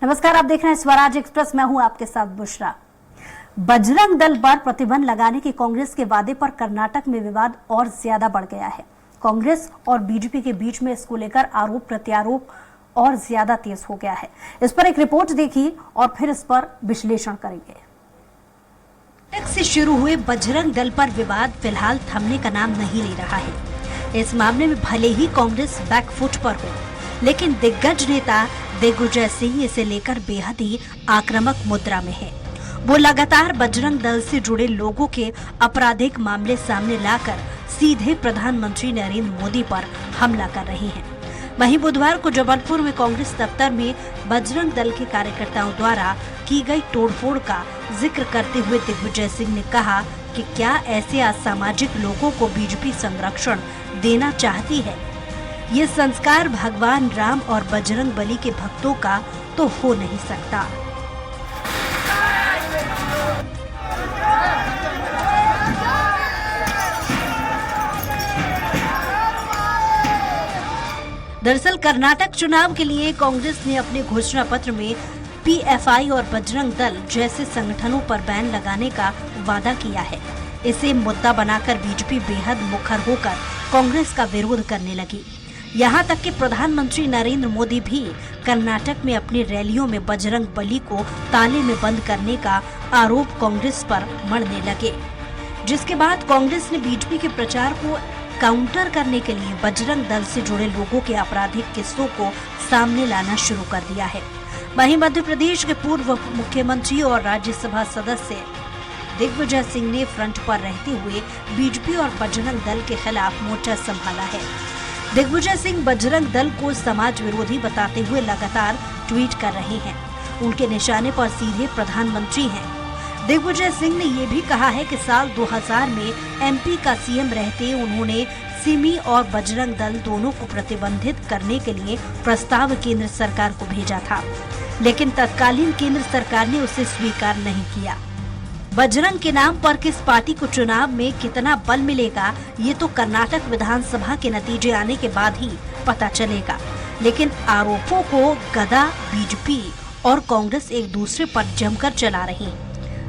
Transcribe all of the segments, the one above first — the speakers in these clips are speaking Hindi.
नमस्कार, आप देख रहे हैं स्वराज एक्सप्रेस। मैं हूं आपके साथ बुशरा। बजरंग दल पर प्रतिबंध लगाने के कांग्रेस के वादे पर कर्नाटक में विवाद और ज्यादा बढ़ गया है। कांग्रेस और बीजेपी के बीच में इसको लेकर आरोप प्रत्यारोप और ज्यादा तेज हो गया है। इस पर एक रिपोर्ट देखिए और फिर इस पर विश्लेषण करेंगे। कर्नाटक से शुरू हुए बजरंग दल पर विवाद फिलहाल थमने का नाम नहीं ले रहा है। इस मामले में भले ही कांग्रेस बैकफुट पर हो, लेकिन दिग्गज नेता दिग्विजय सिंह इसे लेकर बेहद ही आक्रामक मुद्रा में है। वो लगातार बजरंग दल से जुड़े लोगों के आपराधिक मामले सामने लाकर सीधे प्रधानमंत्री नरेंद्र मोदी पर हमला कर रहे हैं। वहीं बुधवार को जबलपुर में कांग्रेस दफ्तर में बजरंग दल के कार्यकर्ताओं द्वारा की गई तोड़फोड़ का जिक्र करते हुए दिग्विजय सिंह ने कहा कि क्या ऐसे असामाजिक लोगों को बीजेपी संरक्षण देना चाहती है? ये संस्कार भगवान राम और बजरंग बली के भक्तों का तो हो नहीं सकता। दरअसल कर्नाटक चुनाव के लिए कांग्रेस ने अपने घोषणा पत्र में पीएफआई और बजरंग दल जैसे संगठनों पर बैन लगाने का वादा किया है। इसे मुद्दा बनाकर बीजेपी बेहद मुखर होकर कांग्रेस का विरोध करने लगी। यहाँ तक कि प्रधानमंत्री नरेंद्र मोदी भी कर्नाटक में अपनी रैलियों में बजरंग बली को ताले में बंद करने का आरोप कांग्रेस पर मढ़ने लगे, जिसके बाद कांग्रेस ने बीजेपी के प्रचार को काउंटर करने के लिए बजरंग दल से जुड़े लोगों के आपराधिक किस्सों को सामने लाना शुरू कर दिया है। वहीं मध्य प्रदेश के पूर्व मुख्यमंत्री और राज्यसभा सदस्य दिग्विजय सिंह ने फ्रंट पर रहते हुए बीजेपी और बजरंग दल के खिलाफ मोर्चा संभाला है। दिग्विजय सिंह बजरंग दल को समाज विरोधी बताते हुए लगातार ट्वीट कर रहे हैं। उनके निशाने पर सीधे प्रधानमंत्री हैं। दिग्विजय सिंह ने ये भी कहा है कि साल 2000 में एमपी का सीएम रहते उन्होंने सिमी और बजरंग दल दोनों को प्रतिबंधित करने के लिए प्रस्ताव केंद्र सरकार को भेजा था, लेकिन तत्कालीन केंद्र सरकार ने उसे स्वीकार नहीं किया। बजरंग के नाम पर किस पार्टी को चुनाव में कितना बल मिलेगा, ये तो कर्नाटक विधानसभा के नतीजे आने के बाद ही पता चलेगा। लेकिन आरोपों को गदा बीजेपी और कांग्रेस एक दूसरे पर जमकर चला रही।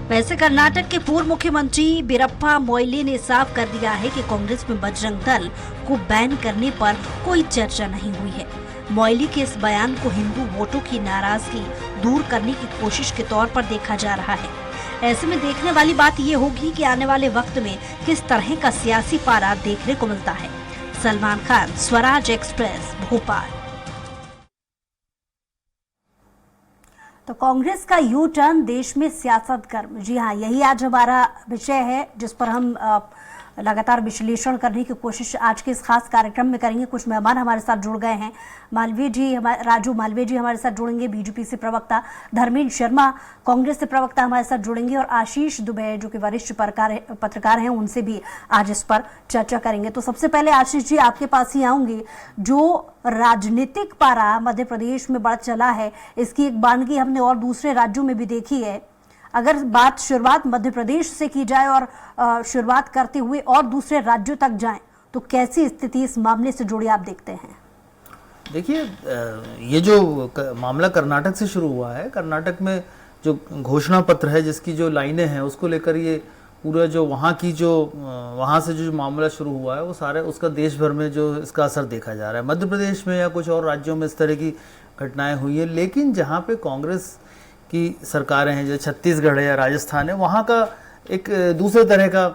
वैसे कर्नाटक के पूर्व मुख्यमंत्री वीरप्पा मोइली ने साफ कर दिया है कि कांग्रेस में बजरंग दल को बैन करने पर कोई चर्चा नहीं हुई है। मोइली के इस बयान को हिंदू वोटों की नाराजगी दूर करने की कोशिश के तौर पर देखा जा रहा है। ऐसे में देखने वाली बात ये होगी कि आने वाले वक्त में किस तरह का सियासी पारा देखने को मिलता है। सलमान खान, स्वराज एक्सप्रेस, भोपाल। तो कांग्रेस का यू टर्न देश में सियासत गर्म, जी हाँ, यही आज हमारा विषय है जिस पर हम लगातार विश्लेषण करने की कोशिश आज के इस खास कार्यक्रम में करेंगे। कुछ मेहमान हमारे साथ जुड़ गए हैं। मालवीय जी, राजू मालवीय जी हमारे साथ जुड़ेंगे, बीजेपी से प्रवक्ता। धर्मेंद्र शर्मा कांग्रेस से प्रवक्ता हमारे साथ जुड़ेंगे और आशीष दुबे जो कि वरिष्ठ पत्रकार हैं, उनसे भी आज इस पर चर्चा करेंगे। तो सबसे पहले आशीष जी आपके पास ही आऊंगी। जो राजनीतिक पारा मध्य प्रदेश में बढ़ चला है, इसकी एक बानगी हमने और दूसरे राज्यों में भी देखी है। अगर बात शुरुआत मध्य प्रदेश से की जाए और शुरुआत करते हुए और दूसरे राज्यों तक जाएं, तो कैसी स्थिति इस मामले से जुड़ी आप देखते हैं? देखिए, ये जो मामला कर्नाटक से शुरू हुआ है, कर्नाटक में जो घोषणा पत्र है जिसकी जो लाइनें हैं उसको लेकर ये पूरा जो वहाँ से जो मामला शुरू हुआ है वो सारे उसका देश भर में जो इसका असर देखा जा रहा है। मध्य प्रदेश में या कुछ और राज्यों में इस तरह की घटनाएं हुई है, लेकिन जहाँ पे कांग्रेस की सरकारें हैं, जो छत्तीसगढ़ है या राजस्थान है, वहाँ का एक दूसरे तरह का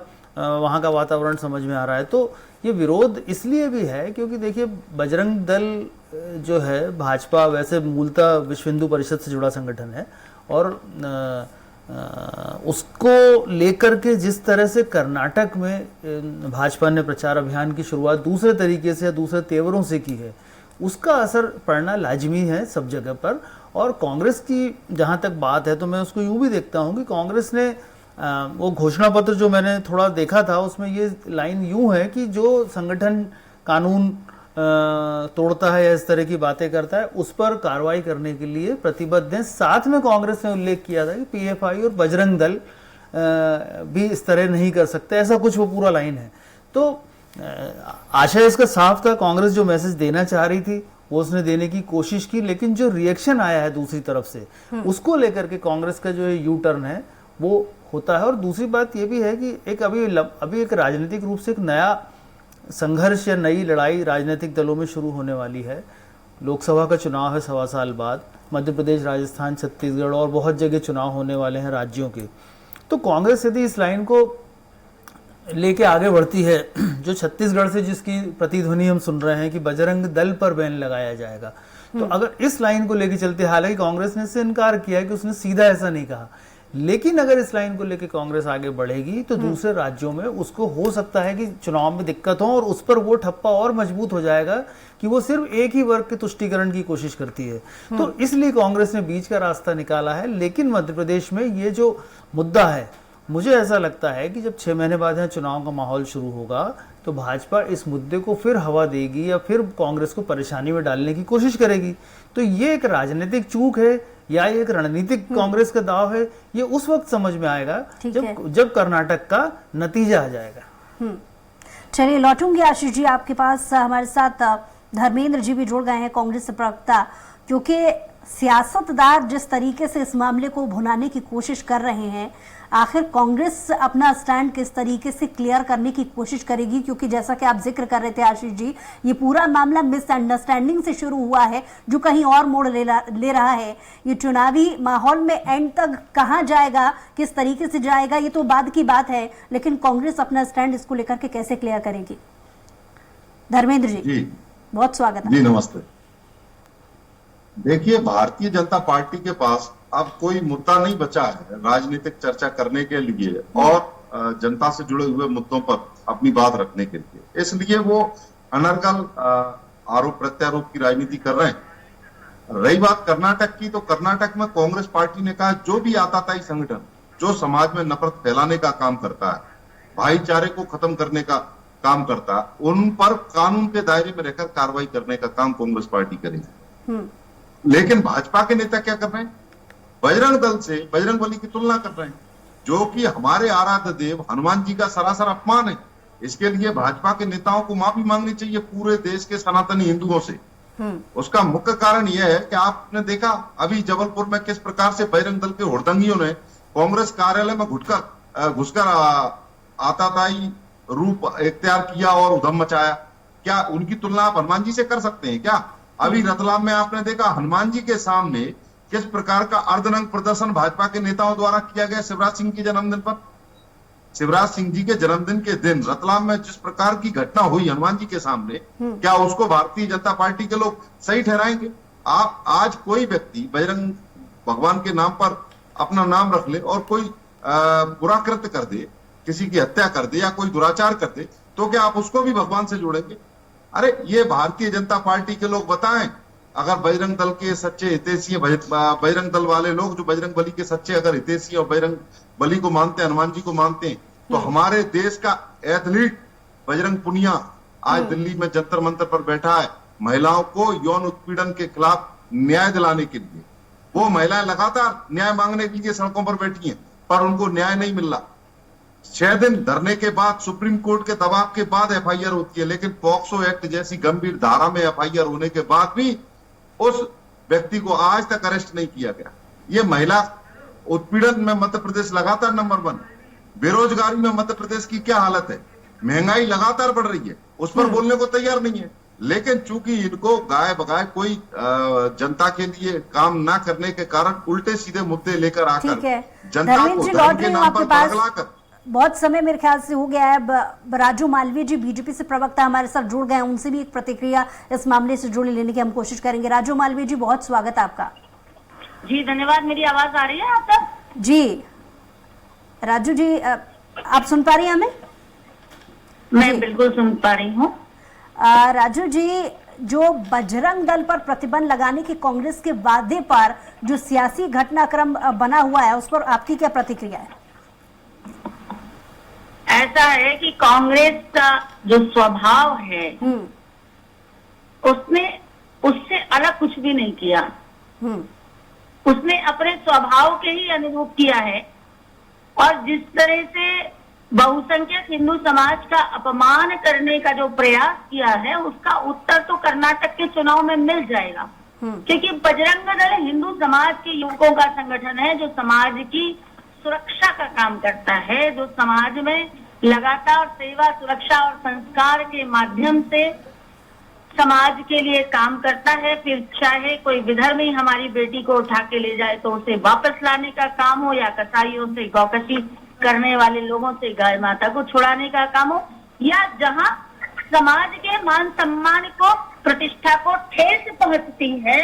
वहाँ का वातावरण समझ में आ रहा है। तो ये विरोध इसलिए भी है क्योंकि देखिए, बजरंग दल जो है भाजपा वैसे मूलतः विश्व हिंदू परिषद से जुड़ा संगठन है और उसको लेकर के जिस तरह से कर्नाटक में भाजपा ने प्रचार अभियान की शुरुआत दूसरे तरीके से या दूसरे तेवरों से की है, उसका असर पड़ना लाजमी है सब जगह पर। और कांग्रेस की जहां तक बात है तो मैं उसको यूं भी देखता हूं कि कांग्रेस ने वो घोषणा पत्र जो मैंने थोड़ा देखा था उसमें ये लाइन यूं है कि जो संगठन कानून तोड़ता है या इस तरह की बातें करता है उस पर कार्रवाई करने के लिए प्रतिबद्ध है। साथ में कांग्रेस ने उल्लेख किया था कि पीएफआई और बजरंग दल भी इस तरह नहीं कर सकते, ऐसा कुछ वो पूरा लाइन है। तो आशय इसका साफ था, कांग्रेस जो मैसेज देना चाह रही थी वो उसने देने की कोशिश की, लेकिन जो रिएक्शन आया है दूसरी तरफ से उसको लेकर के कांग्रेस का जो है यू टर्न है वो होता है। और दूसरी बात ये भी है कि एक अभी एक राजनीतिक रूप से एक नया संघर्ष या नई लड़ाई राजनीतिक दलों में शुरू होने वाली है। लोकसभा का चुनाव है 1.25 साल बाद, मध्य प्रदेश, राजस्थान, छत्तीसगढ़ और बहुत जगह चुनाव होने वाले हैं राज्यों के। तो कांग्रेस यदि इस लाइन को लेके आगे बढ़ती है, जो छत्तीसगढ़ से जिसकी प्रतिध्वनि हम सुन रहे हैं कि बजरंग दल पर बैन लगाया जाएगा, तो अगर इस लाइन को लेके चलते, हालांकि कांग्रेस ने इससे इनकार किया कि उसने सीधा ऐसा नहीं कहा, लेकिन अगर इस लाइन को लेके कांग्रेस आगे बढ़ेगी तो दूसरे राज्यों में उसको हो सकता है कि चुनाव में दिक्कत हो और उस पर वो ठप्पा और मजबूत हो जाएगा कि वो सिर्फ एक ही वर्ग के तुष्टीकरण की कोशिश करती है। तो इसलिए कांग्रेस ने बीच का रास्ता निकाला है। लेकिन मध्य प्रदेश में ये जो मुद्दा है, मुझे ऐसा लगता है कि जब 6 महीने बाद यहाँ चुनाव का माहौल शुरू होगा तो भाजपा इस मुद्दे को फिर हवा देगी या फिर कांग्रेस को परेशानी में डालने की कोशिश करेगी। तो ये एक राजनीतिक चूक है या ये एक रणनीतिक कांग्रेस का दाव है, ये उस वक्त समझ में आएगा जब कर्नाटक का नतीजा आ जाएगा। चलिए लौटूंगी आशीष जी आपके पास। हमारे साथ धर्मेंद्र जी भी जुड़ गए हैं, कांग्रेस प्रवक्ता। क्योंकि सियासतदार जिस तरीके से इस मामले को भुनाने की कोशिश कर रहे हैं, आखिर कांग्रेस अपना स्टैंड किस तरीके से क्लियर करने की कोशिश करेगी? क्योंकि जैसा कि आप जिक्र कर रहे थे आशीष जी, ये पूरा मामला मिसअंडरस्टैंडिंग से शुरू हुआ है जो कहीं और मोड़ ले रहा है। ये चुनावी माहौल में एंड तक कहां जाएगा, किस तरीके से जाएगा, ये तो बाद की बात है, लेकिन कांग्रेस अपना स्टैंड इसको लेकर के कैसे क्लियर करेगी? धर्मेंद्र जी बहुत स्वागत है। जी नमस्ते। देखिए, भारतीय जनता पार्टी के पास अब कोई मुद्दा नहीं बचा है राजनीतिक चर्चा करने के लिए और जनता से जुड़े हुए मुद्दों पर अपनी बात रखने के लिए। इसलिए वो अनर्गल आरोप प्रत्यारोप की राजनीति कर रहे हैं। रही बात कर्नाटक की, तो कर्नाटक में कांग्रेस पार्टी ने कहा जो भी आताताई संगठन जो समाज में नफरत फैलाने का काम करता है, भाईचारे को खत्म करने का काम करता है, उन पर कानून के दायरे में रहकर कार्रवाई करने का काम कांग्रेस पार्टी करेगी। लेकिन भाजपा के नेता क्या कर रहे हैं? बजरंग दल से बजरंग बली की तुलना कर रहे हैं, जो कि हमारे आराध्य देव हनुमान जी का सरासर अपमान है। इसके लिए भाजपा के नेताओं को माफी मांगनी चाहिए पूरे देश के सनातनी हिंदुओं से। उसका मुख्य कारण यह है कि आपने देखा अभी जबलपुर में किस प्रकार से बजरंग दल के हुड़दंगियों ने कांग्रेस कार्यालय में घुसकर आताताई रूप इख्तियार किया और उधम मचाया। क्या उनकी तुलना आप हनुमान जी से कर सकते हैं क्या? अभी रतलाम में आपने देखा हनुमान जी के सामने किस प्रकार का अर्धनग्न प्रदर्शन भाजपा के नेताओं द्वारा किया गया शिवराज सिंह के जन्मदिन पर। शिवराज सिंह जी के जन्मदिन के दिन रतलाम में जिस प्रकार की घटना हुई हनुमान जी के सामने, क्या उसको भारतीय जनता पार्टी के लोग सही ठहराएंगे? आप आज कोई व्यक्ति बजरंग भगवान के नाम पर अपना नाम रख ले और कोई बुरा कृत्य कर दे, किसी की हत्या कर दे या कोई दुराचार कर दे, तो क्या आप उसको भी भगवान से जोड़ेंगे? अरे ये भारतीय जनता पार्टी के लोग बताएं, अगर बजरंग दल के सच्चे हितैषी, बजरंग दल वाले लोग जो बजरंग बली के सच्चे अगर हितैषी और बजरंग बली को मानते हैं, हनुमान जी को मानते हैं, तो हमारे देश का एथलीट बजरंग पुनिया आज दिल्ली में जंतर मंतर पर बैठा है महिलाओं को यौन उत्पीड़न के खिलाफ न्याय दिलाने के लिए। वो महिलाएं लगातार न्याय मांगने के लिए सड़कों पर बैठी हैं, पर उनको न्याय नहीं मिल रहा। 6 दिन धरने के बाद सुप्रीम कोर्ट के दबाव के बाद एफआईआर होती है, लेकिन पॉक्सो एक्ट जैसी गंभीर धारा में एफआईआर होने के बाद भी उस व्यक्ति को आज तक अरेस्ट नहीं किया गया। ये महिला उत्पीड़न में मध्य प्रदेश लगातार नंबर 1। बेरोजगारी में मध्य प्रदेश की क्या हालत है? महंगाई लगातार बढ़ रही है, उस पर बोलने को तैयार नहीं है। लेकिन चूंकि इनको गाय बगाए कोई जनता के लिए काम ना करने के कारण उल्टे सीधे मुद्दे लेकर आकर जनता को धर्म के नाम पर बरगलाकर। बहुत समय मेरे ख्याल से हो गया है। राजू मालवीय जी बीजेपी से प्रवक्ता हमारे साथ जुड़ गए हैं, उनसे भी एक प्रतिक्रिया इस मामले से जुड़े लेने की हम कोशिश करेंगे। राजू मालवीय जी बहुत स्वागत है आपका। जी धन्यवाद। मेरी आवाज आ रही है आप तक? जी राजू जी आप सुन पा रही हैं हमें? मैं बिल्कुल सुन पा रही हूँ। राजू जी, जो बजरंग दल पर प्रतिबंध लगाने के कांग्रेस के वादे पर जो सियासी घटनाक्रम बना हुआ है, उस पर आपकी क्या प्रतिक्रिया है? ऐसा है कि कांग्रेस का जो स्वभाव है उसने उससे अलग कुछ भी नहीं किया। उसने अपने स्वभाव के ही अनुरूप किया है। और जिस तरह से बहुसंख्यक हिंदू समाज का अपमान करने का जो प्रयास किया है उसका उत्तर तो कर्नाटक के चुनाव में मिल जाएगा। क्योंकि बजरंग दल हिंदू समाज के युवकों का संगठन है जो समाज की सुरक्षा का काम करता है, जो समाज में लगातार सेवा, सुरक्षा और संस्कार के माध्यम से समाज के लिए काम करता है। फिर चाहे कोई विधर्मी हमारी बेटी को उठा के ले जाए तो उसे वापस लाने का काम हो, या कसाईयों से गौकशी करने वाले लोगों से गाय माता को छुड़ाने का काम हो, या जहां समाज के मान सम्मान को, प्रतिष्ठा को ठेस पहुंचती है,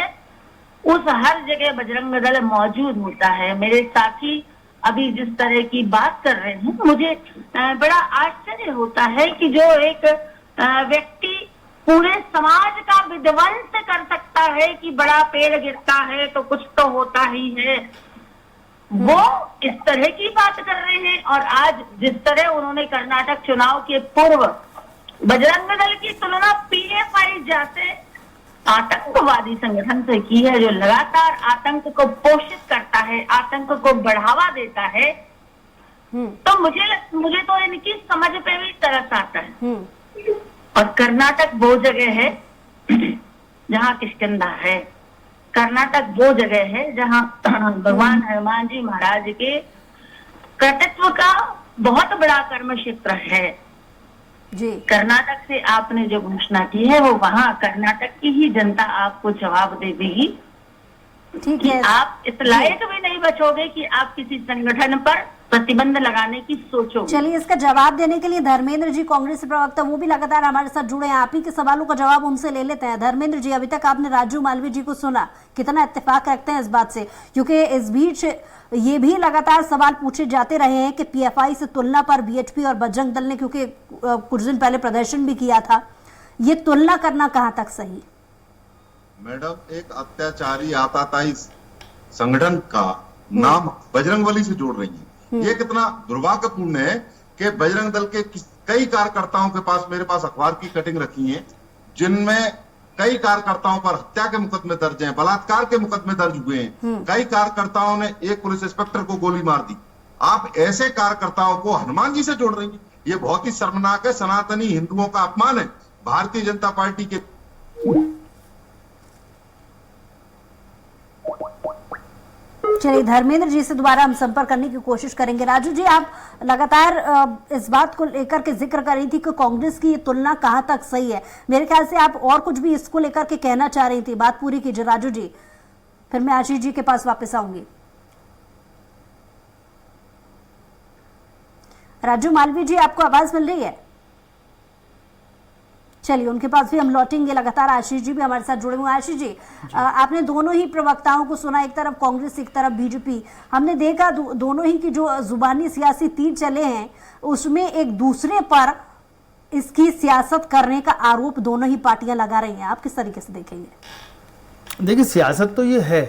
उस हर जगह बजरंग दल मौजूद होता है। मेरे साथी अभी जिस तरह की बात कर रहे हैं, मुझे बड़ा आश्चर्य होता है कि जो एक व्यक्ति पूरे समाज का विध्वंस कर सकता है कि बड़ा पेड़ गिरता है तो कुछ तो होता ही है, वो इस तरह की बात कर रहे हैं। और आज जिस तरह उन्होंने कर्नाटक चुनाव के पूर्व बजरंग दल की तुलना पीएफआई जैसे आतंकवादी संगठन से की है, जो लगातार आतंक को पोषित करता है, आतंक को बढ़ावा देता है, तो मुझे तो इनकी समझ पे भी तरस आता है। और कर्नाटक वो जगह है जहाँ किष्किंधा है, कर्नाटक वो जगह है जहाँ भगवान हनुमान जी महाराज के कर्तृत्व का बहुत बड़ा कर्म क्षेत्र है जी। कर्नाटक से आपने जो घोषणा की है वो वहाँ कर्नाटक की ही जनता आपको जवाब दे देगी। ठीक है, आप इस लायक भी नहीं बचोगे कि आप किसी संगठन पर प्रतिबंध लगाने की सोचोगे। चलिए, इसका जवाब देने के लिए धर्मेंद्र जी, कांग्रेस प्रवक्ता, वो भी लगातार हमारे साथ जुड़े हैं। आप ही के सवालों का जवाब उनसे ले लेते हैं। धर्मेंद्र जी, अभी तक आपने राजू मालवीय जी को सुना, कितना इत्तेफाक रखते हैं इस बात से? क्योंकि इस बीच ये भी लगातार सवाल पूछे जाते रहे हैं कि पीएफआई से तुलना पर बीएचपी और बजरंग दल ने, क्योंकि कुछ दिन पहले प्रदर्शन भी किया था, ये तुलना करना कहाँ तक सही? मैडम, एक अत्याचारी आताताई संगठन का नाम बजरंगबली से जोड़ रही है। ये कितना दुर्भाग्यपूर्ण है कि बजरंग दल के कई कार्यकर्ताओं के पास, मेरे पास अखबार की कटिंग रखी है, जिनमें कई कार्यकर्ताओं पर हत्या के मुकदमे दर्ज हैं, बलात्कार के मुकदमे दर्ज हुए हैं। कई कार्यकर्ताओं ने एक पुलिस इंस्पेक्टर को गोली मार दी। आप ऐसे कार्यकर्ताओं को हनुमान जी से जोड़ रही हैं, ये बहुत ही शर्मनाक है। सनातनी हिंदुओं का अपमान है। भारतीय जनता पार्टी के चलिए, धर्मेंद्र जी से दोबारा हम संपर्क करने की कोशिश करेंगे। राजू जी, आप लगातार इस बात को लेकर के जिक्र कर रही थी कि कांग्रेस की ये तुलना कहाँ तक सही है। मेरे ख्याल से आप और कुछ भी इसको लेकर के कहना चाह रही थी, बात पूरी कीजिए राजू जी, फिर मैं आशीष जी के पास वापस आऊंगी। राजू मालवीय जी, आपको आवाज मिल रही है? चलिए, उनके पास भी हम लौटेंगे। लगातार आशीष जी भी हमारे साथ जुड़े हुए हैं। आशीष जी, आपने दोनों ही प्रवक्ताओं को सुना, एक तरफ कांग्रेस, एक तरफ बीजेपी। हमने देखा दोनों ही की जो जुबानी सियासी तीर चले हैं, उसमें एक दूसरे पर इसकी सियासत करने का आरोप दोनों ही पार्टियां लगा रही हैं। आप किस तरीके से देखेंगे? देखिए, सियासत तो ये है,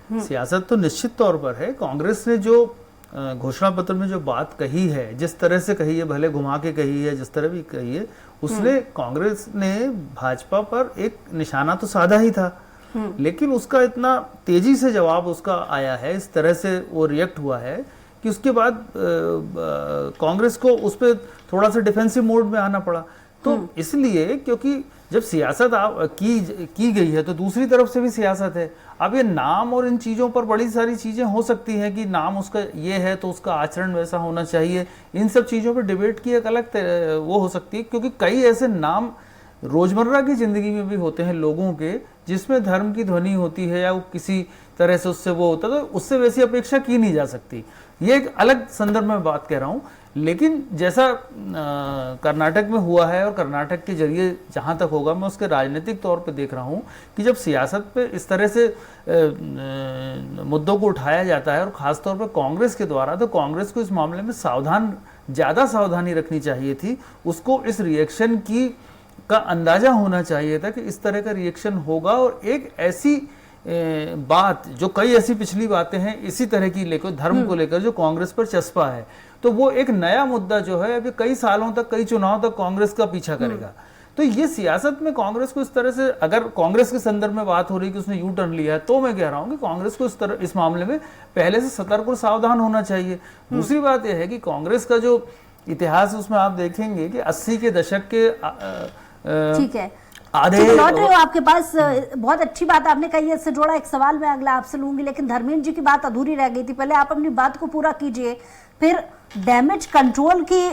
सियासत तो निश्चित तौर पर है। कांग्रेस ने जो घोषणा पत्र में जो बात कही है, जिस तरह से कही है, भले घुमा के कही है, जिस तरह भी कही है, उसने कांग्रेस ने भाजपा पर एक निशाना तो साधा ही था, लेकिन उसका इतना तेजी से जवाब उसका आया है, इस तरह से वो रिएक्ट हुआ है कि उसके बाद कांग्रेस को उस पर थोड़ा सा डिफेंसिव मोड में आना पड़ा। तो इसलिए, क्योंकि जब सियासत की गई है तो दूसरी तरफ से भी सियासत है। अब ये नाम और इन चीज़ों पर बड़ी सारी चीज़ें हो सकती हैं कि नाम उसका ये है तो उसका आचरण वैसा होना चाहिए, इन सब चीज़ों पर डिबेट की एक अलग वो हो सकती है, क्योंकि कई ऐसे नाम रोजमर्रा की जिंदगी में भी होते हैं लोगों के, जिसमें धर्म की ध्वनि होती है या वो किसी तरह से उससे वो होता है, तो उससे वैसी अपेक्षा की नहीं जा सकती। ये एक अलग संदर्भ में बात कह रहा हूँ। लेकिन जैसा कर्नाटक में हुआ है और कर्नाटक के जरिए जहाँ तक होगा, मैं उसके राजनीतिक तौर पे देख रहा हूँ कि जब सियासत पे इस तरह से मुद्दों को उठाया जाता है और ख़ास तौर पे कांग्रेस के द्वारा, तो कांग्रेस को इस मामले में ज़्यादा सावधानी रखनी चाहिए थी। उसको इस रिएक्शन का अंदाज़ा होना चाहिए था कि इस तरह का रिएक्शन होगा, और एक ऐसी बात, जो कई ऐसी पिछली बातें हैं इसी तरह की लेकर, धर्म को लेकर, जो कांग्रेस पर चस्पा है, तो वो एक नया मुद्दा जो है अभी कई सालों तक, कई चुनाव तक कांग्रेस का पीछा करेगा। तो ये सियासत में कांग्रेस को इस तरह से, अगर कांग्रेस के संदर्भ में बात हो रही है कि उसने यू टर्न लिया है, तो मैं कह रहा हूं कि कांग्रेस को इस मामले में पहले से सतर्क और सावधान होना चाहिए। दूसरी बात यह है कि कांग्रेस का जो इतिहास उसमें आप देखेंगे कि 80 के दशक के ठीक है, आधे लौट रहे हो आपके पास। बहुत अच्छी बात आपने कही है, इससे जोड़ा एक सवाल मैं अगला आपसे लूंगी, लेकिन धर्मेंद्र जी की बात अधूरी रह गई थी। पहले आप अपनी बात को पूरा कीजिए। फिर डैमेज कंट्रोल की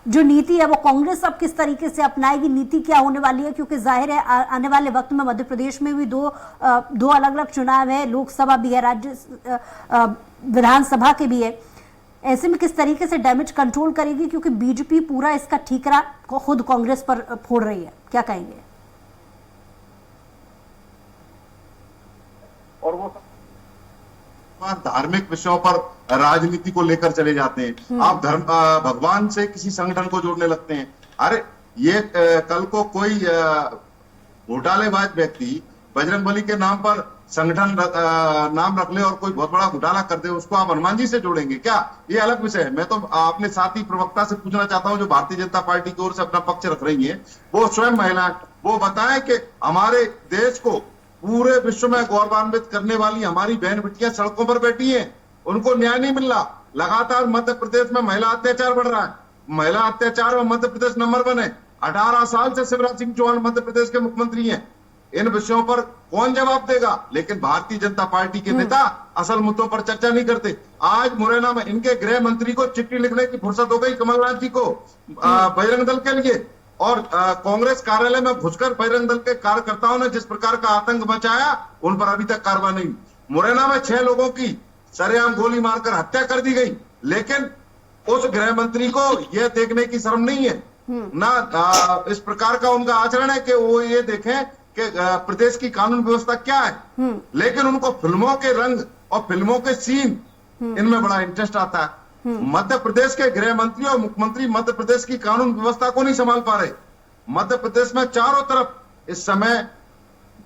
जो नीति है वो कांग्रेस अब किस तरीके से अपनाएगी, नीति क्या होने वाली है? क्योंकि जाहिर है आने वाले वक्त में मध्य प्रदेश में भी दो अलग अलग चुनाव है, लोकसभा भी है, राज्य विधानसभा के भी है। ऐसे में किस तरीके से डैमेज कंट्रोल करेगी, क्योंकि बीजेपी पूरा इसका ठीकरा खुद कांग्रेस पर फोड़ रही है, क्या कहेंगे? और वो धार्मिक विषयों पर राजनीति को लेकर चले जाते हैं। आप धर्म भगवान से किसी संगठन को जोड़ने लगते हैं। अरे ये कल को कोई घोटालेबाज व्यक्ति बजरंगबली के नाम पर संगठन नाम रख ले और कोई बहुत बड़ा घोटाला कर दे, उसको आप हनुमान जी से जोड़ेंगे क्या? ये अलग विषय है। मैं तो अपने साथी प्रवक्ता से पूछना चाहता हूं, जो भारतीय जनता पार्टी की ओर से अपना पक्ष रख रही है, वो स्वयं महिला, वो बताएं कि हमारे देश को पूरे विश्व में गौरवान्वित करने वाली हमारी बहन बेटियां सड़कों पर बैठी हैं, उनको न्याय नहीं मिल रहा। लगातार मध्य प्रदेश में महिला अत्याचार बढ़ रहा है। महिला अत्याचार में मध्य प्रदेश नंबर 1 है। 18 साल से शिवराज सिंह चौहान मध्य प्रदेश के मुख्यमंत्री हैं। इन विषयों पर कौन जवाब देगा? लेकिन भारतीय जनता पार्टी के नेता असल मुद्दों पर चर्चा नहीं करते। आज मुरैना में इनके गृह मंत्री को चिट्ठी लिखने की फुर्सत हो गई कमलनाथ जी को बजरंग दल के लिए, और कांग्रेस कार्यालय में घुसकर बजरंग दल के कार्यकर्ताओं ने जिस प्रकार का आतंक मचाया, उन पर अभी तक कार्रवाई नहीं। मुरैना में 6 लोगों की सरेआम गोली मारकर हत्या कर दी गई, लेकिन उस गृह मंत्री को यह देखने की शर्म नहीं है, ना इस प्रकार का उनका आचरण है कि वो ये देखें कि प्रदेश की कानून व्यवस्था क्या है। लेकिन उनको फिल्मों के रंग और फिल्मों के सीन, इनमें बड़ा इंटरेस्ट आता है। मध्य प्रदेश के गृह मंत्री और मुख्यमंत्री मध्य प्रदेश की कानून व्यवस्था को नहीं संभाल पा रहे। मध्य प्रदेश में चारों तरफ इस समय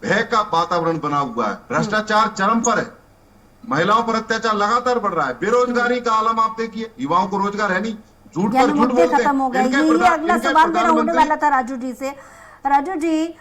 भय का वातावरण बना हुआ है। भ्रष्टाचार चरम पर है, महिलाओं पर अत्याचार लगातार बढ़ रहा है, बेरोजगारी का आलम आप देखिए, युवाओं को रोजगार है नहीं, झूठ पर झूठ बोलते हैं। खत्म हो गया। ये अगला सवाल मेरा होने वाला था राजू जी से। राजू जी,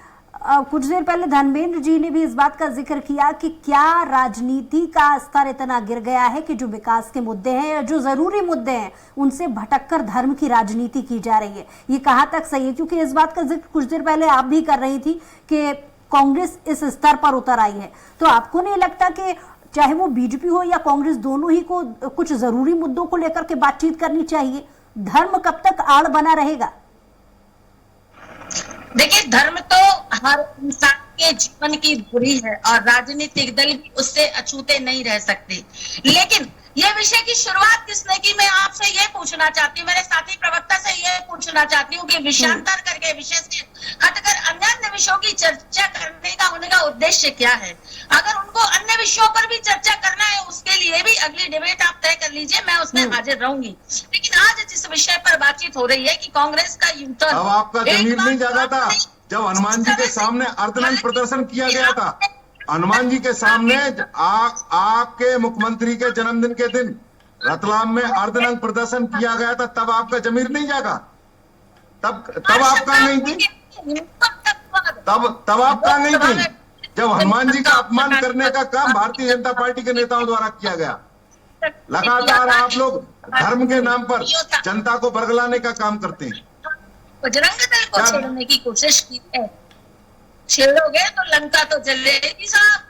कुछ देर पहले धर्मेंद्र जी ने भी इस बात का जिक्र किया कि क्या राजनीति का स्तर इतना गिर गया है कि जो विकास के मुद्दे हैं या जो जरूरी मुद्दे हैं उनसे भटककर धर्म की राजनीति की जा रही है। ये कहाँ तक सही है? क्योंकि इस बात का जिक्र कुछ देर पहले आप भी कर रही थी कि कांग्रेस इस स्तर पर उतर आई है। तो आपको नहीं लगता कि चाहे वो बीजेपी हो या कांग्रेस, दोनों ही को कुछ जरूरी मुद्दों को लेकर के बातचीत करनी चाहिए? धर्म कब तक आड़ बना रहेगा? देखिए, धर्म तो हर इंसान के जीवन की धुरी है और राजनीतिक दल भी उससे अछूते नहीं रह सकते। लेकिन ये विषय की शुरुआत किसने की, मैं आपसे ये पूछना चाहती हूँ, मेरे साथी प्रवक्ता से ये पूछना चाहती हूँ कि विषयांतर करके विषय से हटकर अन्य विषयों की चर्चा करने का उनका उद्देश्य क्या है? अगर उनको अन्य विषयों पर भी चर्चा करना है, उसके लिए भी अगली डिबेट आप तय कर लीजिए, मैं उसमें हाजिर रहूंगी। लेकिन आज जिस विषय पर बातचीत हो रही है कि कांग्रेस का यूटर्न, अब आपका जमीर नहीं जागा था जब हनुमान जी के सामने अर्धनग्न प्रदर्शन किया गया था। हनुमान जी के सामने आपके मुख्यमंत्री के जन्मदिन के दिन रतलाम में अर्धनग्न प्रदर्शन किया गया था, तब आपका जमीर नहीं जागा? तब आपका नहीं थी? तब आपका नहीं थी जब हनुमान जी का अपमान करने का काम भारतीय जनता पार्टी के नेताओं द्वारा किया गया। लगातार आप लोग धर्म के नाम पर जनता को बरगलाने का काम करते हैं। बजरंग दल को छेड़ने की कोशिश की है, छेड़ोगे तो लंका तो जलेगी साहब।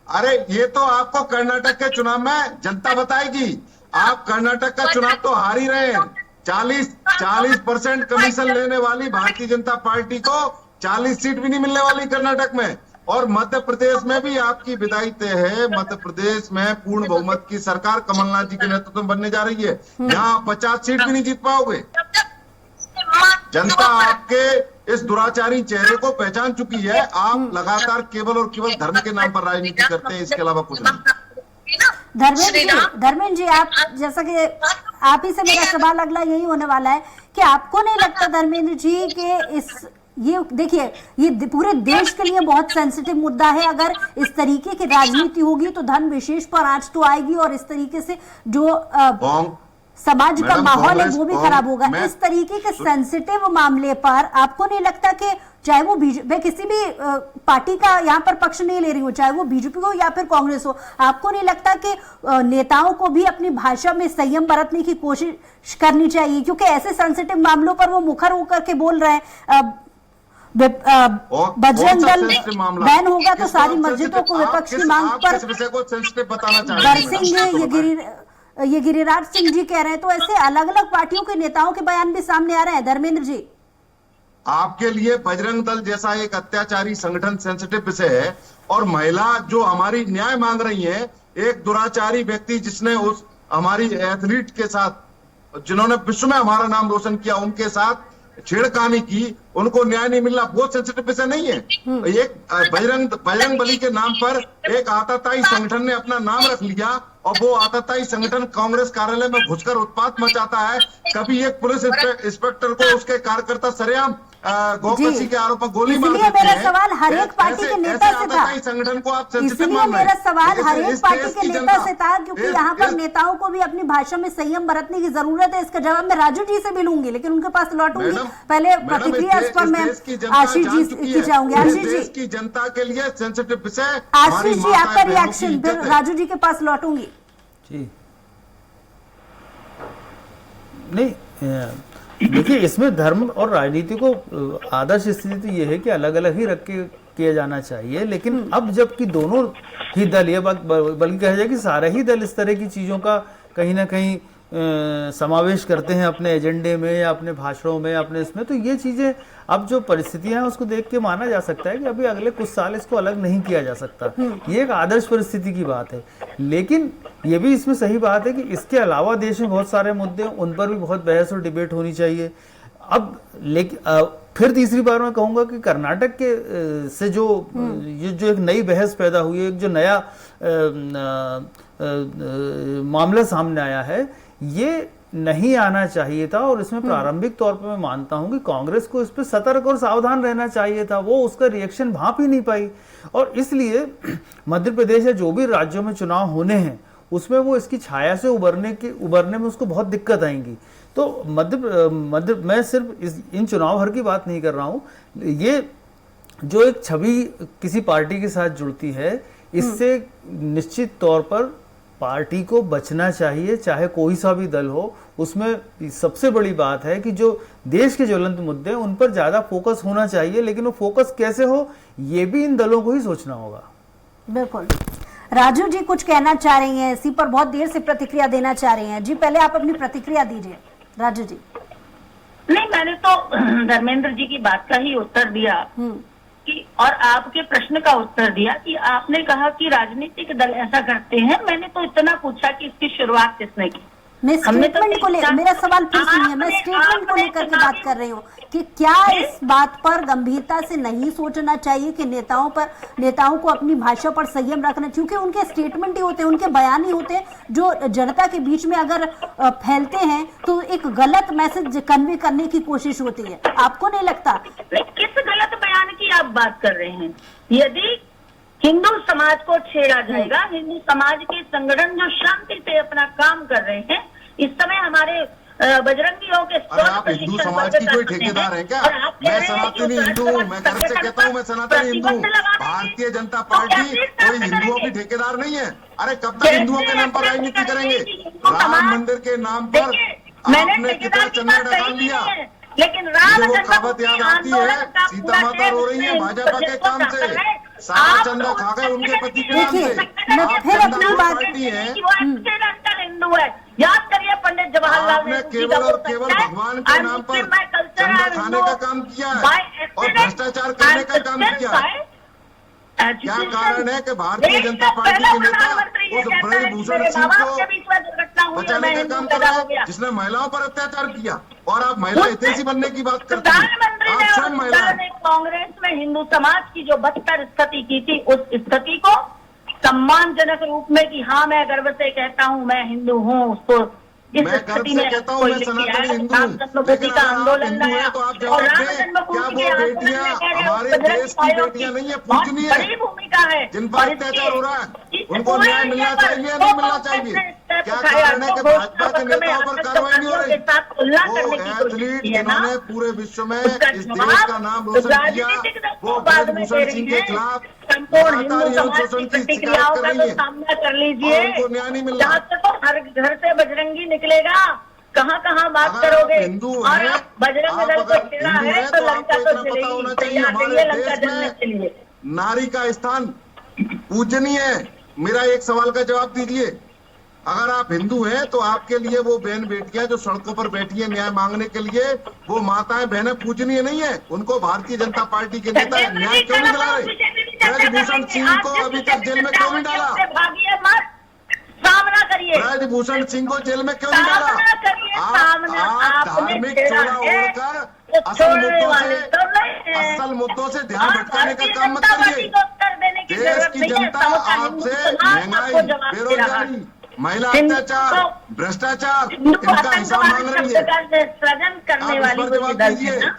अरे ये तो आपको कर्नाटक के चुनाव में जनता बताएगी। आप कर्नाटक का चुनाव तो हार ही रहे हैं। 40% कमीशन लेने वाली भारतीय जनता पार्टी को 40 सीट भी नहीं मिलने वाली कर्नाटक में। और मध्य प्रदेश में भी आपकी विदाई तय है। मध्य प्रदेश में पूर्ण बहुमत की सरकार कमलनाथ जी के नेतृत्व में बनने जा रही है। यहाँ 50 सीट भी नहीं जीत पाओगे। जनता आपके इस दुराचारी चेहरे को पहचान चुकी है। आप लगातार केवल और केवल धर्म के नाम पर राजनीति करते हैं, इसके अलावा कुछ नहीं। धर्मेंद्र जी, आप जैसा कि आप ही से मेरा सवाल अगला यही होने वाला है कि आपको नहीं लगता धर्मेंद्र जी कि ये देखिए, ये पूरे देश के लिए बहुत सेंसिटिव मुद्दा है। अगर इस तरीके की राजनीति होगी तो धर्म विशेष पर आंच तो आएगी, और इस तरीके से जो समाज का मैडम, माहौल है कांग्रेस वो भी और खराब होगा। मैं- इस तरीके के सेंसिटिव मामले पर आपको नहीं लगता कि चाहे वो मैं किसी भी पार्टी का यहाँ पर पक्ष नहीं ले रही हूँ, चाहे वो बीजेपी हो या फिर कांग्रेस हो, आपको नहीं लगता कि नेताओं को भी अपनी भाषा में संयम बरतने की कोशिश करनी चाहिए? क्योंकि ऐसे सेंसिटिव मामलों पर वो मुखर होकर के बोल रहे हैं बजरंग दल बैन होगा तो सारी मस्जिदों को विपक्ष की मांग पर विषय को सेंसिटिव बताना बरसिंह ये गिरिराज सिंह जी कह रहे हैं। तो ऐसे अलग अलग पार्टियों के नेताओं के बयान भी सामने आ रहे हैं। धर्मेंद्र जी, आपके लिए बजरंग दल जैसा एक अत्याचारी संगठन सेंसिटिव विषय है, और महिला जो हमारी न्याय मांग रही है, एक दुराचारी व्यक्ति जिसने उस हमारी एथलीट के साथ, जिन्होंने विश्व में हमारा नाम रोशन किया, उनके साथ छेड़खानी की, उनको न्याय नहीं मिलना, बहुत सेंसिटिव विषय नहीं है। एक बजरंग बली के नाम पर एक आतताई संगठन ने अपना नाम रख लिया, और वो आतताई संगठन कांग्रेस कार्यालय में घुसकर उत्पात मचाता है। कभी एक पुलिस इंस्पेक्टर को उसके कार्यकर्ता सरेआम गौकसी के आरोप में गोली मार देते हैं। मेरा सवाल हर एक पार्टी के नेता से था, संगठन को आप सेंसिटिव इसलिए मान रहे हैं। मेरा सवाल हर एक पार्टी के नेता से था, क्योंकि यहाँ पर इस- नेताओं को भी अपनी भाषा में संयम बरतने की जरूरत है। इसका जवाब मैं राजू जी से भी लूंगी, लेकिन उनके पास लौटूंगी। मैडम, पहले मैडम, प्रतिक्रिया इस इस पर मैं देश की जनता आशीष जान जी चुकी की है। जाऊंगी। इस आशीष देश जी, की जनता के लिए सेंसिटिव विषय, आशीष जी आपका रिएक्शन, फिर राजू जी के पास लौटूंगी। जी नहीं, देखिए इसमें धर्म और राजनीति को आदर्श स्थिति तो ये है कि अलग अलग ही रख के किया जाना चाहिए। लेकिन अब जबकि दोनों ही दल, ये बल्कि कहा जाए कि सारे ही दल इस तरह की चीज़ों का कहीं ना कहीं समावेश करते हैं अपने एजेंडे में या अपने भाषणों में, अपने इसमें, तो ये चीज़ें अब जो परिस्थितियां हैं उसको देख के माना जा सकता है कि अभी अगले कुछ साल इसको अलग नहीं किया जा सकता। ये एक आदर्श परिस्थिति की बात है। लेकिन ये भी इसमें सही बात है कि इसके अलावा देश में बहुत सारे मुद्दे हैं, उन पर भी बहुत बहस और डिबेट होनी चाहिए। अब लेकिन फिर तीसरी बार मैं कहूँगा कि कर्नाटक के से जो ये जो एक नई बहस पैदा हुई है, एक जो नया मामला सामने आया है, ये नहीं आना चाहिए था। और इसमें प्रारंभिक तौर पर मैं मानता हूं कि कांग्रेस को इस पर सतर्क और सावधान रहना चाहिए था। वो उसका रिएक्शन भांप ही नहीं पाई, और इसलिए मध्य प्रदेश या जो भी राज्यों में चुनाव होने हैं उसमें वो इसकी छाया से उबरने में उसको बहुत दिक्कत आएंगी। तो मध्य मैं सिर्फ इन चुनाव भर की बात नहीं कर रहा हूँ, ये जो एक छवि किसी पार्टी के साथ जुड़ती है, इससे निश्चित तौर पर पार्टी को बचना चाहिए, चाहे कोई सा भी दल हो। उसमें सबसे बड़ी बात है कि जो देश के ज्वलंत मुद्दे हैं उन पर ज्यादा फोकस होना चाहिए, लेकिन वो फोकस कैसे हो ये भी इन दलों को ही सोचना होगा। बिल्कुल। राजू जी कुछ कहना चाह रही हैं, इसी पर बहुत देर से प्रतिक्रिया देना चाह रही हैं। जी पहले आप अपनी प्रतिक्रिया दीजिए राजू जी। नहीं, मैंने तो धर्मेंद्र जी की बात का ही उत्तर दिया कि, और आपके प्रश्न का उत्तर दिया कि आपने कहा कि राजनीतिक दल ऐसा करते हैं। मैंने तो इतना पूछा कि इसकी शुरुआत किसने की। मैं हमने तो स्टेटमेंट को लेकर, मेरा सवाल फिर सुनिए, मैं स्टेटमेंट को लेकर के बात कर रही हूँ कि क्या इस बात पर गंभीरता से नहीं सोचना चाहिए कि नेताओं को अपनी भाषा पर संयम रखना, क्योंकि उनके स्टेटमेंट ही होते हैं, उनके बयान ही होते हैं जो जनता के बीच में अगर फैलते हैं तो एक गलत मैसेज कन्वे करने की कोशिश होती है। आपको नहीं लगता? किस गलत बयान की आप बात कर रहे हैं? यदि हिंदू समाज को छेड़ा जाएगा, हिंदू समाज के संगठन जो शांति से अपना काम कर रहे हैं, इस समय हमारे बजरंगियों के अरे आप हिंदू समाज की कोई ठेकेदार है क्या? मैं सनातनी हिंदू हूँ, मैं घर से कहता हूँ मैं सनातनी हिंदू हूँ। भारतीय जनता पार्टी कोई हिंदुओं की ठेकेदार नहीं है। अरे कब तक हिंदुओं के नाम पर राजनीति करेंगे? राम मंदिर के नाम पर आपने कितना चंदा डाल दिया, लेकिन मुझे वो कहावत याद आती है, सीता माता रो रही है भाजपा के काम से, सारा चंदा खा गए उनके पति के नाम से। मैं आप फिर अपनी चंदा बात- पार्टी है। हिंदू है, याद करिए पंडित जवाहरलाल आपने नेहरू जी केवल का और वो केवल सच्चा है। भगवान के नाम पर चंदा खाने का काम किया है और भ्रष्टाचार करने का काम किया है। क्या कारण है कि भारतीय जनता पार्टी के नेता उस ब्रजभूषण सिंह को बचाने का काम कर रहे हैं जिसने महिलाओं पर अत्याचार किया, और आप महिला हितैषी बनने की बात करते हैं। प्रधानमंत्री आप स्वयं महिला ने कांग्रेस में हिंदू समाज की जो बदतर स्थिति की थी, उस स्थिति को सम्मानजनक रूप में कि हाँ मैं गर्व से कहता हूँ मैं हिंदू हूँ, उसको इस मैं गर्व स्थिति से में कहता हूँ कोई मैं लेके सनातनी आया, हिंदू राम हूँ, जन्मभूमि लेकिन का अगर आप आंदोलन हिंदू लाया हैं तो आप और जवाब राम दें, क्या जन्मभूमि वो के आंदोलन बेटियां में कह रहे हमारे बजरंग देश की भाइयों बेटियां नहीं है, बहुत पूजनीय बड़ी भूमिका है। जिन पर और अत्याचार हो रहा है इसकी उनको पूरे न्याय इंडिया मिलना पर चाहिए, तो नहीं मिलना कांग्रेस चाहिए? ने स्टेप क्या उठाया, कारण है तो कि घोषणा भाजपा के पत्र में नेताओं पर कार्रवाई नहीं हो आतंकवादियों रही? के साथ तुलना वो करने की कोशिश एथलीट की है ना, जिन्होंने पूरे विश्व में उसका इस देश जवाब का नाम रोशन किया, राजनीतिक दल वो को बाद में ब्रजभूषण दे सिंह रही के है। खिलाफ संपूर्ण हिंदू लगातार यौन समाज शोषण की की शिकायत प्रतिक्रियाओं कर का रही तो है सामना कर लीजिए। और उनको न्याय नहीं मिल रहा। जहाँ तक तो हर घर से बजरंगी निकलेगा, कहाँ कहाँ बात अगर आप करोगे? हिंदू और हैं, आप बजरंग आप दल को अगर छेड़ा हिंदू है हैं तो तो लंका आपको तो इतना पता जलेगी, होना चाहिए तैयार हमारे रहिए लंका देश जलने में के लिए। नारी का स्थान पूजनीय है। मेरा एक सवाल का जवाब दीजिए, अगर आप हिंदू हैं तो आपके लिए वो बहन बेटियां जो सड़कों पर बैठी हैं न्याय मांगने के लिए, वो माताएं बहनें पूजनीय नहीं है? उनको भारतीय जनता पार्टी के नेता न्याय क्यों नहीं दिला रहे? ब्रजभूषण सिंह को अभी तक जेल में क्यों नहीं डाला? भागिए मत, सामना करिए, ब्रजभूषण सिंह को जेल में क्यों नहीं डाला? सामना करिए, सामना आप आपने धार्मिक छेड़ा चोला है, ओढ़कर तो असल छोड़ने मुद्दों वाले से तो नहीं हैं। असल मुद्दों से ध्यान और भटकाने का भारतीय काम मत जनता पार्टी करिए। को उत्तर देने की देश जरूरत की नहीं है, जनता समूचा हिंदू आपसे समाज आपको महंगाई, जवाब दे रहा है। बेरोजगारी, महिला हिंदू अत्याचार, को- भ्रष्टाचार, हिंदू को इनका हिसाब आतंकवादी मांग रही शब्द है। का सृजन करने आप इस वाली पर कोई जवाब दल दीजिए। है ना।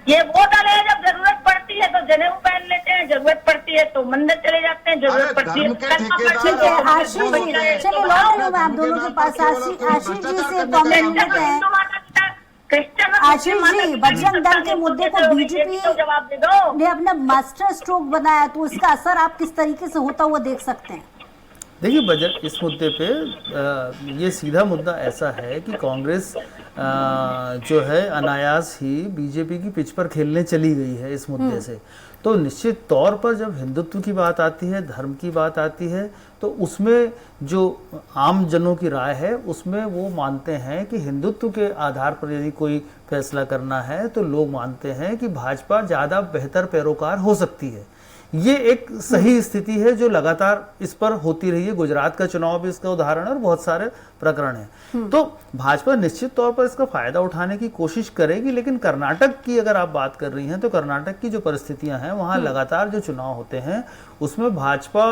ये वो दल है जब जरूरत पड़ती है तो जनेऊ पहन लेते हैं, जरूरत पड़ती है तो मंदिर चले जाते हैं, जरूरत अरे पड़ती है धर्म तो के करना ठेकेदार पड़ता है। और आशीष कौन जी, होते हैं? चलिए लौट रही हूँ मैं आप दोनों के पास। आशीष जी से कमेंट लेते हैं। हिंदू माता पिता, क्रिश्चियन और आशीष मुस्लिम जी, माता पिता बजरंग दल के मुद्दे को बीजेपी तो जवाब दे दो। ने अपना मास्टर स्ट्रोक बनाया, तो इसका असर आप किस तरीके से होता हुआ देख सकते हैं? देखिए बजट इस मुद्दे पे ये सीधा मुद्दा ऐसा है कि कांग्रेस जो है अनायास ही बीजेपी की पिच पर खेलने चली गई है इस मुद्दे से। तो निश्चित तौर पर जब हिंदुत्व की बात आती है, धर्म की बात आती है, तो उसमें जो आम जनों की राय है उसमें वो मानते हैं कि हिंदुत्व के आधार पर यदि कोई फैसला करना है तो लोग मानते हैं कि भाजपा ज़्यादा बेहतर पैरोकार हो सकती है। ये एक सही स्थिति है जो लगातार इस पर होती रही है। गुजरात का चुनाव भी इसका उदाहरण है और बहुत सारे प्रकरण हैं। तो भाजपा निश्चित तौर पर इसका फायदा उठाने की कोशिश करेगी, लेकिन कर्नाटक की अगर आप बात कर रही हैं तो कर्नाटक की जो परिस्थितियां हैं वहां लगातार जो चुनाव होते हैं उसमें भाजपा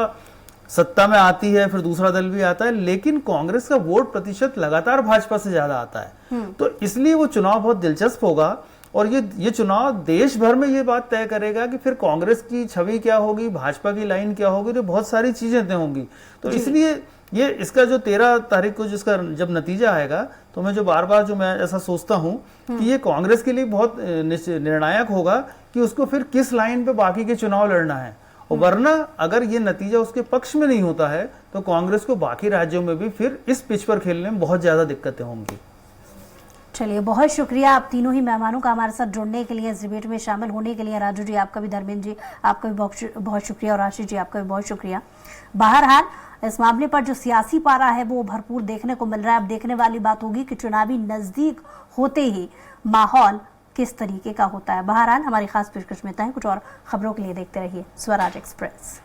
सत्ता में आती है, फिर दूसरा दल भी आता है, लेकिन कांग्रेस का वोट प्रतिशत लगातार भाजपा से ज्यादा आता है। तो इसलिए वो चुनाव बहुत दिलचस्प होगा और ये चुनाव देश भर में ये बात तय करेगा कि फिर कांग्रेस की छवि क्या होगी, भाजपा की लाइन क्या होगी, तो बहुत सारी चीजें तय होंगी। तो इसलिए ये इसका जो 13 तारीख को जिसका जब नतीजा आएगा तो मैं जो बार बार जो मैं ऐसा सोचता हूँ कि ये कांग्रेस के लिए बहुत निर्णायक होगा कि उसको फिर किस लाइन पे बाकी के चुनाव लड़ना है। और वरना अगर ये नतीजा उसके पक्ष में नहीं होता है तो कांग्रेस को बाकी राज्यों में भी फिर इस पिच पर खेलने में बहुत ज्यादा दिक्कतें होंगी। चलिए, बहुत शुक्रिया आप तीनों ही मेहमानों का हमारे साथ जुड़ने के लिए, इस डिबेट में शामिल होने के लिए। राजू जी आपका भी, धर्मेंद्र जी आपका भी बहुत शुक्रिया और आशीष जी आपका भी बहुत शुक्रिया। बहरहाल इस मामले पर जो सियासी पारा है वो भरपूर देखने को मिल रहा है। अब देखने वाली बात होगी कि चुनावी नजदीक होते ही माहौल किस तरीके का होता है। बहरहाल हमारी खास पेशकश में था। कुछ और खबरों के लिए देखते रहिए स्वराज एक्सप्रेस।